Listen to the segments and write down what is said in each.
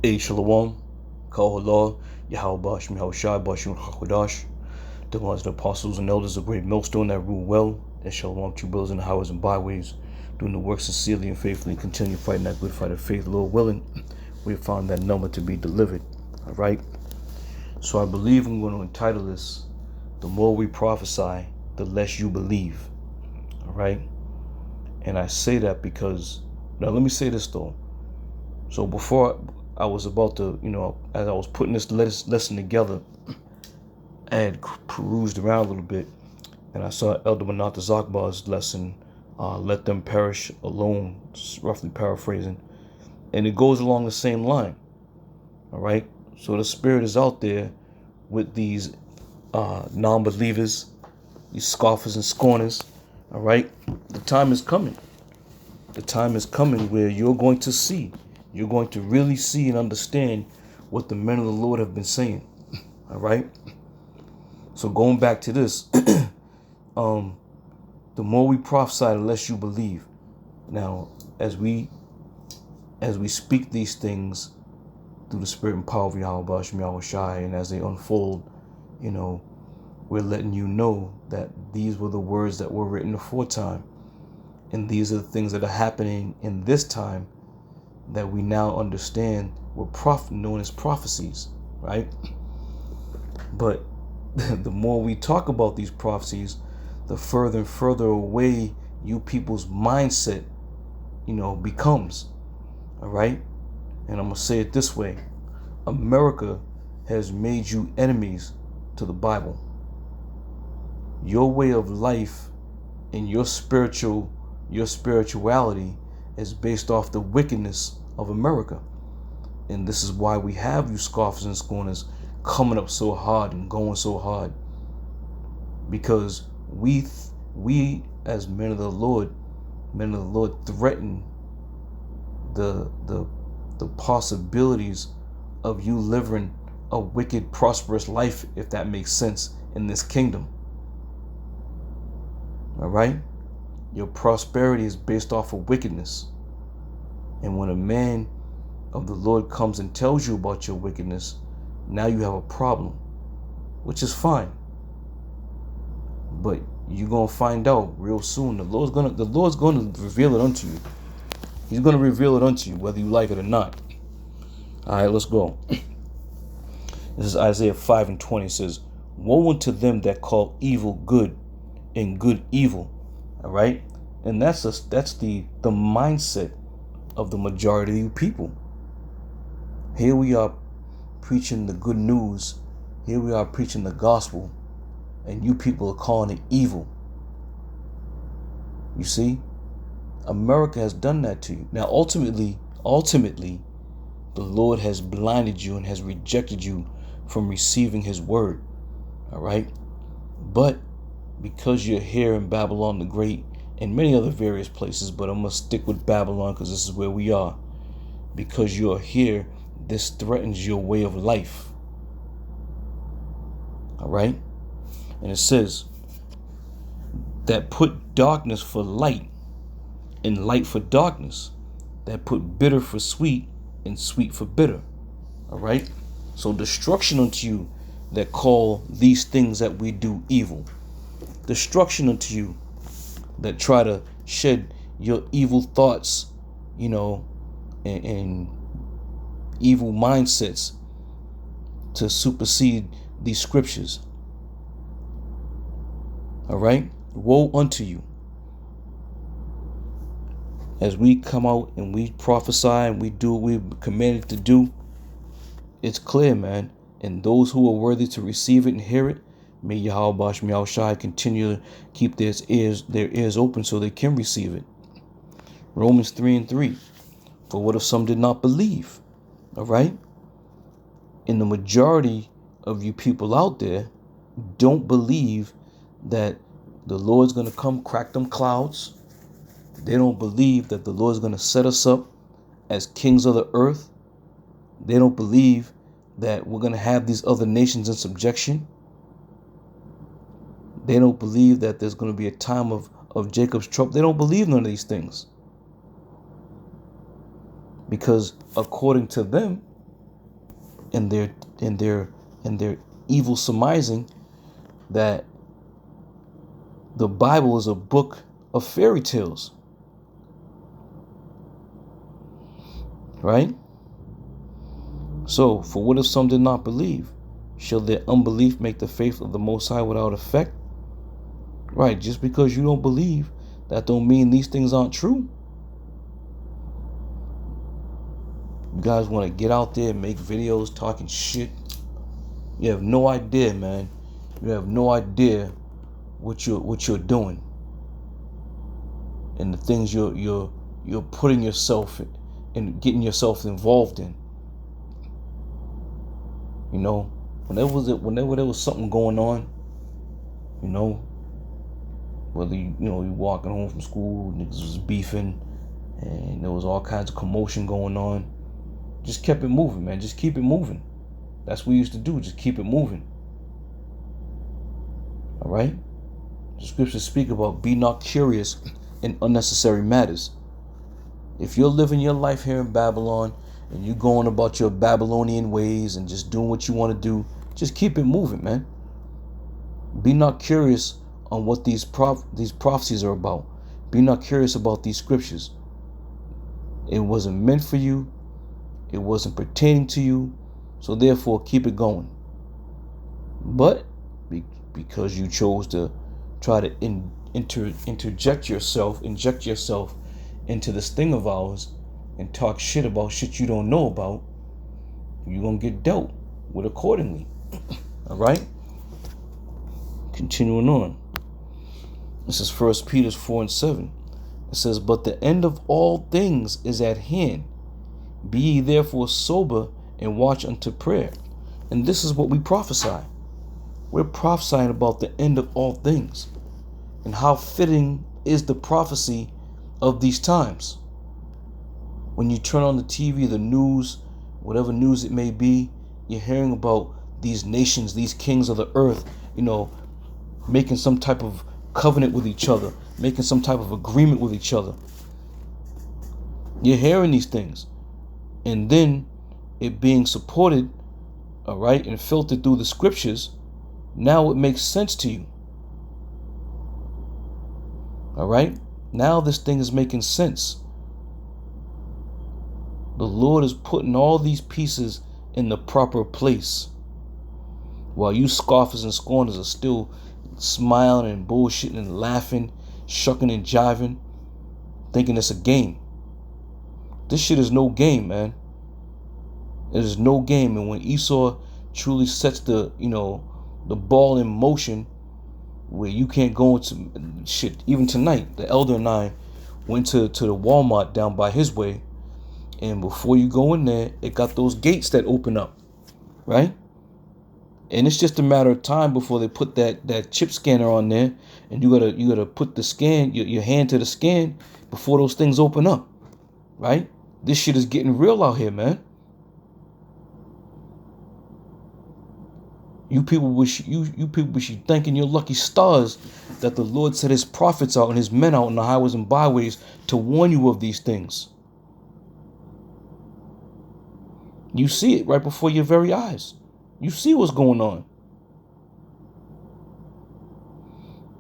A Shalom, Kaholah, Yahweh Bashim Yahushai, Bashim Hakodash, the ones, the apostles and elders of great millstone that rule well, and Shalom, true brothers in the highways and byways, doing the work sincerely and faithfully, and continue fighting that good fight of faith, Lord willing. We have found that number to be delivered. All right. So I believe I'm going to entitle this, "The More We Prophesy, the Less You Believe." All right. And I say that because, now let me say this though. So before I was about to, as I was putting this lesson together, I had perused around a little bit, and I saw Elder Manata Zakbar's lesson, "Let Them Perish Alone," roughly paraphrasing, and it goes along the same line. All right. So the spirit is out there with these non-believers, these scoffers and scorners. All right. The time is coming. The time is coming where you're going to really see and understand what the men of the Lord have been saying. All right. So going back to this, the more we prophesy, the less you believe. Now, as we speak these things through the spirit and power of Yahweh Bashim Yahushai, and as they unfold, we're letting you know that these were the words that were written aforetime. And these are the things that are happening in this time that we now understand were known as prophecies, right? But the more we talk about these prophecies, the further and further away you people's mindset, becomes, all right? And I'm going to say it this way. America has made you enemies to the Bible. Your way of life and your spirituality is based off the wickedness of America. And this is why we have you scoffers and scorners coming up so hard and going so hard. Because we as men of the Lord threaten the possibilities of you living a wicked, prosperous life, if that makes sense, in this kingdom. All right? Your prosperity is based off of wickedness. And when a man of the Lord comes and tells you about your wickedness, now you have a problem, which is fine. But you're going to find out real soon. The Lord's going to reveal it unto you. He's going to reveal it unto you, whether you like it or not. All right, let's go. This is Isaiah 5:20. It says, "Woe unto them that call evil good and good evil." All right. And that's the mindset of the majority of you people. Here we are preaching the good news. Here we are preaching the gospel. And you people are calling it evil. You see? America has done that to you. Now, ultimately, the Lord has blinded you and has rejected you from receiving his word. All right? But because you're here in Babylon the Great and many other various places, but I'm going to stick with Babylon because this is where we are. Because you're here, this threatens your way of life. All right? And it says that put darkness for light and light for darkness, that put bitter for sweet and sweet for bitter. All right? So destruction unto you that call these things that we do evil. Destruction unto you that try to shed your evil thoughts, and evil mindsets to supersede these scriptures. All right? Woe unto you. As we come out and we prophesy and we do what we're commanded to do, it's clear, man. And those who are worthy to receive it and hear it, may Yahweh Bashim Yahushai continue to keep their ears open so they can receive it. Romans 3:3. For what if some did not believe? All right? And the majority of you people out there don't believe that the Lord's going to come crack them clouds. They don't believe that the Lord's going to set us up as kings of the earth. They don't believe that we're going to have these other nations in subjection. They don't believe that there's going to be a time of Jacob's trouble. They don't believe none of these things. Because according to them, and their evil surmising that the Bible is a book of fairy tales. Right? So, for what if some did not believe? Shall their unbelief make the faith of the Most High without effect? Right, just because you don't believe, that don't mean these things aren't true. You guys want to get out there and make videos talking shit. You have no idea, man. You have no idea what you're doing, and the things you're putting yourself in and getting yourself involved in. You know, whenever there was something going on, you know, whether you walking home from school, niggas was beefing, and there was all kinds of commotion going on, just kept it moving, man. Just keep it moving. That's what we used to do. Just keep it moving. All right? The scriptures speak about be not curious in unnecessary matters. If you're living your life here in Babylon and you're going about your Babylonian ways and just doing what you want to do, just keep it moving, man. Be not curious on what these prophecies are about. Be not curious about these scriptures. It wasn't meant for you. It wasn't pertaining to you. So therefore, keep it going. But because you chose to try to inject yourself into this thing of ours and talk shit about shit you don't know about, you're going to get dealt with accordingly. All right? Continuing on. This is 1 Peter 4:7. It says, but the end of all things is at hand. Be ye therefore sober and watch unto prayer. And this is what we prophesy. We're prophesying about the end of all things. And how fitting is the prophecy of these times. When you turn on the TV, the news, whatever news it may be, you're hearing about these nations, these kings of the earth, making some type of covenant with each other, making some type of agreement with each other. You're hearing these things. And then it being supported, all right, and filtered through the scriptures, now it makes sense to you. All right? Now this thing is making sense. The Lord is putting all these pieces in the proper place. While you scoffers and scorners are still smiling and bullshitting and laughing, shucking and jiving, thinking it's a game. This shit is no game, man. It is no game. And when Esau truly sets the ball in motion, where you can't go into shit. Even tonight, the elder and I went to the Walmart down by his way, and before you go in there, it got those gates that open up, right? And it's just a matter of time before they put that chip scanner on there, and you gotta put the scan, your hand to the scan before those things open up, right? This shit is getting real out here, man. You people be thanking your lucky stars that the Lord set his prophets out and his men out in the highways and byways to warn you of these things. You see it right before your very eyes. You see what's going on.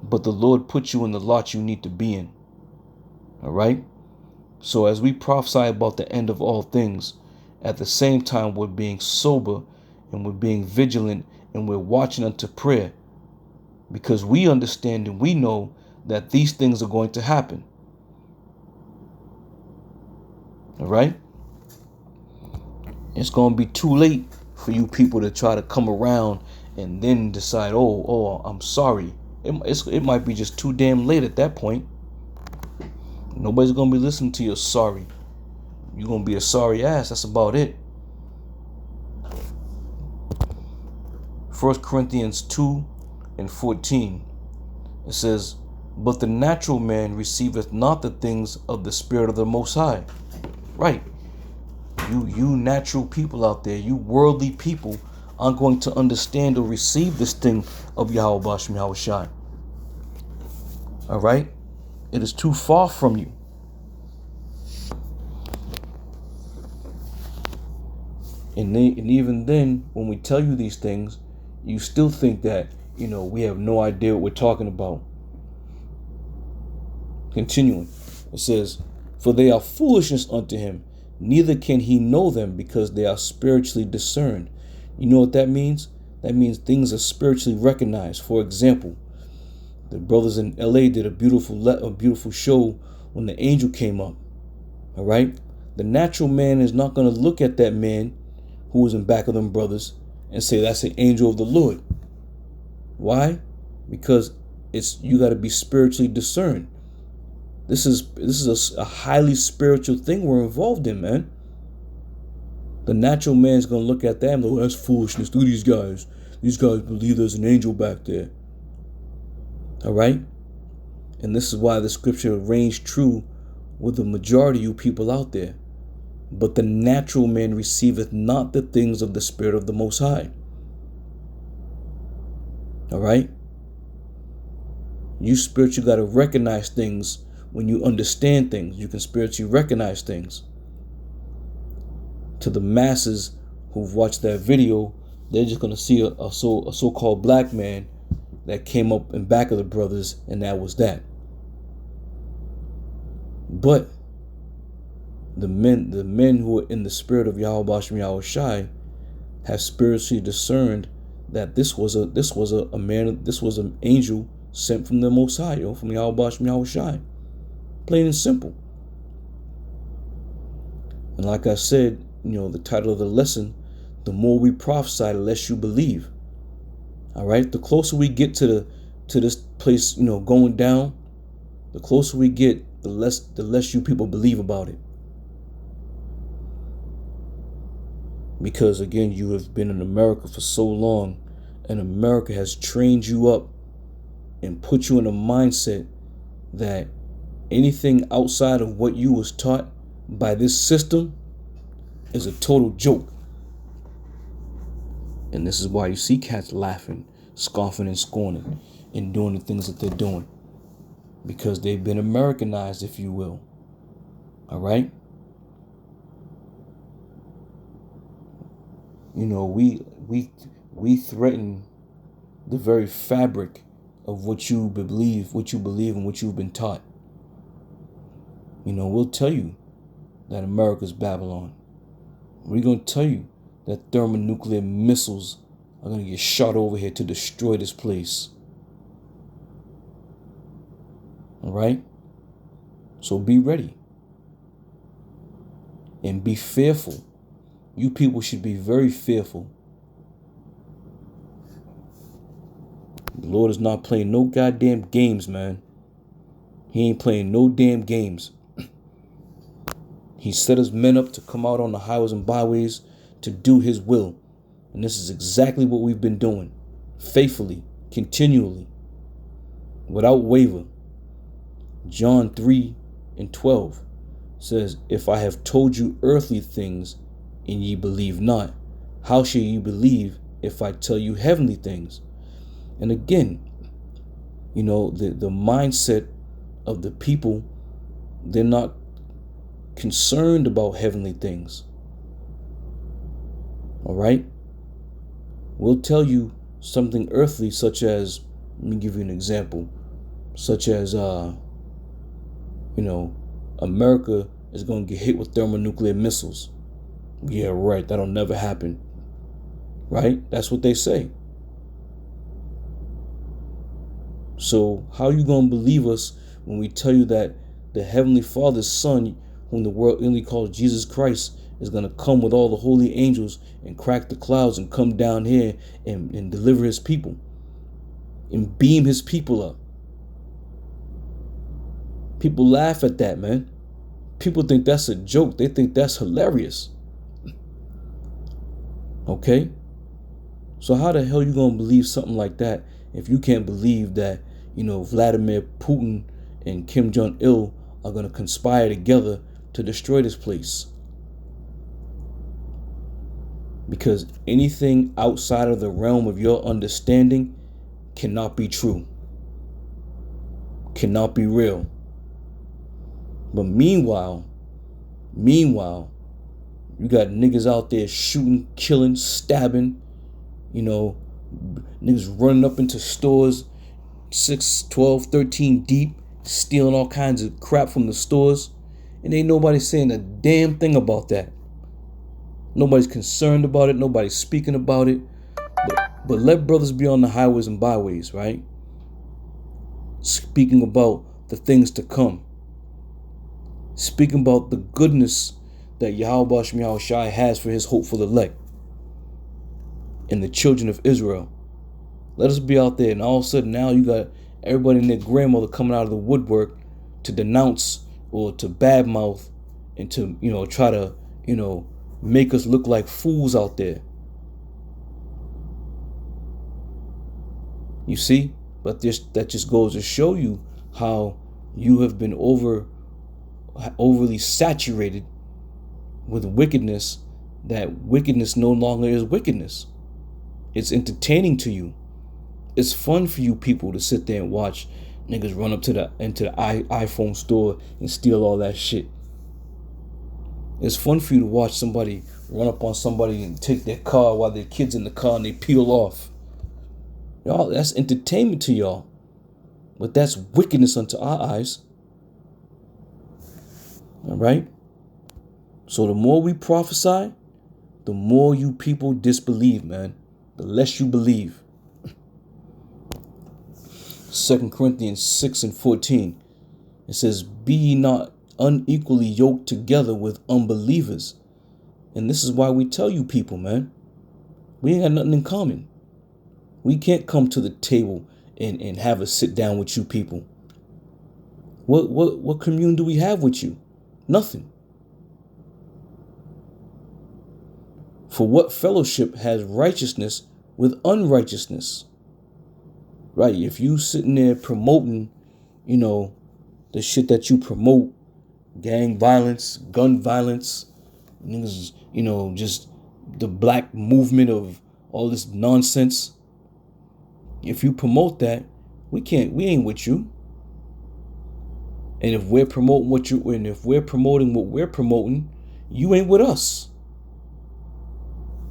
But the Lord put you in the lot you need to be in. All right? So as we prophesy about the end of all things, at the same time we're being sober and we're being vigilant and we're watching unto prayer, because we understand and we know that these things are going to happen. All right? It's going to be too late for you people to try to come around and then decide, oh, I'm sorry. It might be just too damn late at that point. Nobody's going to be listening to your sorry. You're going to be a sorry ass. That's about it. 1 Corinthians 2:14. It says, but the natural man receiveth not the things of the Spirit of the Most High. Right. You natural people out there, you worldly people, aren't going to understand or receive this thing of Yahweh Bashim Yahweh Shai. All right? It is too far from you. And even then, when we tell you these things, you still think that, we have no idea what we're talking about. Continuing, it says, "For they are foolishness unto him, neither can he know them, because they are spiritually discerned." You know what that means? That means things are spiritually recognized. For example, the brothers in LA did a beautiful show when the angel came up. All right? The natural man is not going to look at that man who was in back of them brothers and say that's an angel of the Lord. Why? Because you got to be spiritually discerned. This is a highly spiritual thing we're involved in, man. The natural man's going to look at that and go, that's foolishness. Look at these guys. These guys believe there's an angel back there. All right? And this is why the scripture reigns true with the majority of you people out there. But the natural man receiveth not the things of the Spirit of the Most High. All right? You spiritually got to recognize things. When you understand things, you can spiritually recognize things. To the masses who've watched that video, they're just going to see a so-called black man that came up in back of the brothers, and that was that. But the men who are in the spirit of Yahweh Shem Yahushai have spiritually discerned that this was an angel sent from the Most High, from Yahweh Shem Yahushai. Plain and simple. And like I said, the title of the lesson, the more we prophesy, the less you believe. All right? The closer we get to this place, going down, the closer we get, the less you people believe about it. Because again, you have been in America for so long, and America has trained you up and put you in a mindset that anything outside of what you was taught by this system is a total joke. And this is why you see cats laughing, scoffing, and scorning, and doing the things that they're doing. Because they've been Americanized, if you will. All right? We threaten the very fabric of what you believe, and what you've been taught. We'll tell you that America's Babylon. We're going to tell you that thermonuclear missiles are going to get shot over here to destroy this place. All right? So be ready. And be fearful. You people should be very fearful. The Lord is not playing no goddamn games, man. He ain't playing no damn games. He set his men up to come out on the highways and byways to do his will. And this is exactly what we've been doing. Faithfully, continually, without waver. John 3:12 says, "If I have told you earthly things and ye believe not, how shall you believe if I tell you heavenly things?" And again, the mindset of the people, they're not concerned about heavenly things. All right? We'll tell you something earthly, such as, let me give you an example, such as, America is going to get hit with thermonuclear missiles. Yeah, right. That'll never happen. Right? That's what they say. So how are you going to believe us when we tell you that the Heavenly Father's Son, whom the world only calls Jesus Christ, is going to come with all the holy angels and crack the clouds and come down here and deliver his people and beam his people up? People laugh at that, man. People think that's a joke. They think that's hilarious. Okay? So how the hell are you going to believe something like that if you can't believe that, Vladimir Putin and Kim Jong-il are going to conspire together to destroy this place? Because anything outside of the realm of your understanding cannot be true, cannot be real. But meanwhile, You got niggas out there shooting, killing, stabbing, niggas running up into stores 6, 12, 13 deep, stealing all kinds of crap from the stores. And ain't nobody saying a damn thing about that. Nobody's concerned about it. Nobody's speaking about it. But let brothers be on the highways and byways, right? Speaking about the things to come. Speaking about the goodness that Yahweh Shai has for his hopeful elect and the children of Israel. Let us be out there, and all of a sudden now you got everybody and their grandmother coming out of the woodwork to denounce or to badmouth and to, try to, make us look like fools out there. You see? But that just goes to show you how you have been overly saturated with wickedness, that wickedness no longer is wickedness. It's entertaining to you. It's fun for you people to sit there and watch niggas run up into the iPhone store and steal all that shit. It's fun for you to watch somebody run up on somebody and take their car while their kids in the car and they peel off. Y'all, that's entertainment to y'all. But that's wickedness unto our eyes. All right? So the more we prophesy, the more you people disbelieve, man. The less you believe. 2 Corinthians 6:14. It says, be ye not unequally yoked together with unbelievers. And this is why we tell you people, man, we ain't got nothing in common. We can't come to the table and have a sit down with you people. What commune do we have with you? Nothing. For what fellowship has righteousness with unrighteousness? Right? If you sitting there promoting, the shit that you promote, gang violence, gun violence, niggas, just the black movement of all this nonsense. If you promote that, we ain't with you. And if we're promoting what we're promoting, you ain't with us.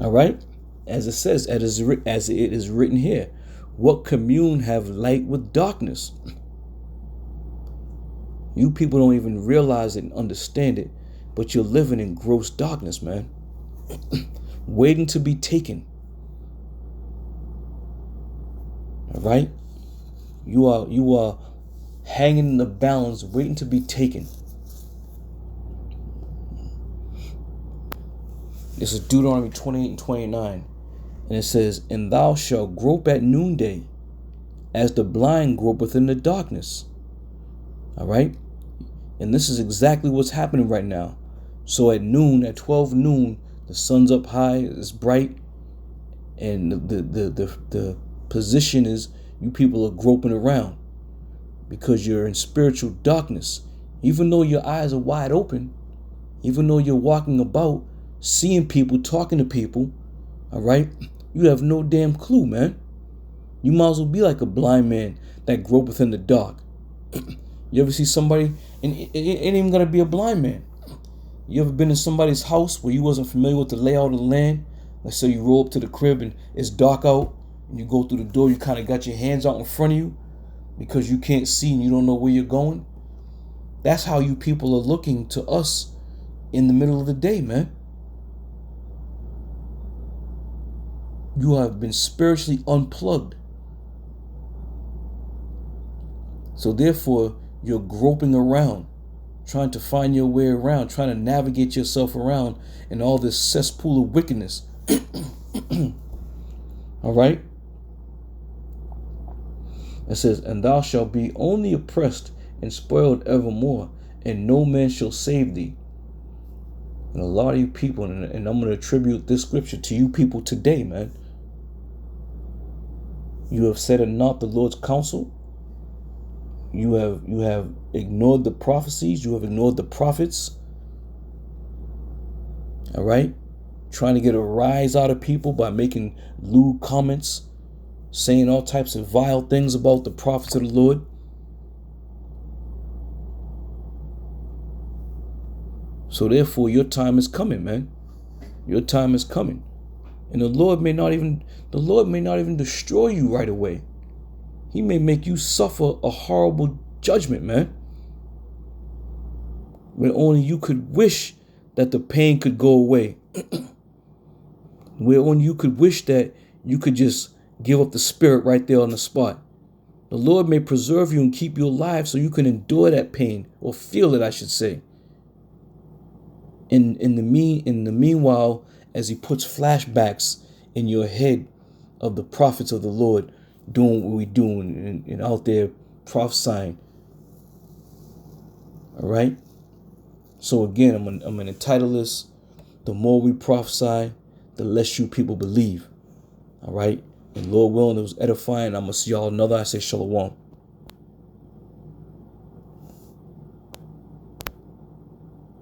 All right? As it says, as it is written here, what commune have light with darkness? You people don't even realize it and understand it, but you're living in gross darkness, man. Waiting to be taken. All right? You are hanging in the balance, waiting to be taken. This is Deuteronomy 28:29. And it says, and thou shalt grope at noonday, as the blind gropeth in the darkness. All right? And this is exactly what's happening right now. So at noon, at 12 noon, the sun's up high, it's bright, and the position is you people are groping around because you're in spiritual darkness. Even though your eyes are wide open, even though you're walking about, seeing people, talking to people, all right? You have no damn clue, man. You might as well be like a blind man that gropeth in the dark. You ever see somebody, and it ain't even gonna be a blind man. You ever been in somebody's house where you wasn't familiar with the layout of the land? Let's say you roll up to the crib and it's dark out, and you go through the door, you kind of got your hands out in front of you because you can't see and you don't know where you're going. That's how you people are looking to us in the middle of the day, man. You have been spiritually unplugged. So therefore, you're groping around, trying to find your way around, trying to navigate yourself around in all this cesspool of wickedness. All right? It says, and thou shalt be only oppressed and spoiled evermore, and no man shall save thee. And a lot of you people, and I'm going to attribute this scripture to you people today, man. You have set not the Lord's counsel. You have ignored the prophecies. You have ignored the prophets. All right? Trying to get a rise out of people by making lewd comments, saying all types of vile things about the prophets of the Lord. So therefore, your time is coming, man. Your time is coming. And the Lord may not even destroy you right away. He may make you suffer a horrible judgment, man. When only you could wish that the pain could go away. Where only you could wish that you could just give up the spirit right there on the spot. The Lord may preserve you and keep you alive so you can endure that pain, or feel it, I should say. In the meanwhile, as he puts flashbacks in your head of the prophets of the Lord doing what we do and out there prophesying. All right. So again, I'm gonna entitle this, "The More We Prophesy, the Less You People Believe." All right. And Lord willing, it was edifying. I'm gonna see y'all another. I say shalom.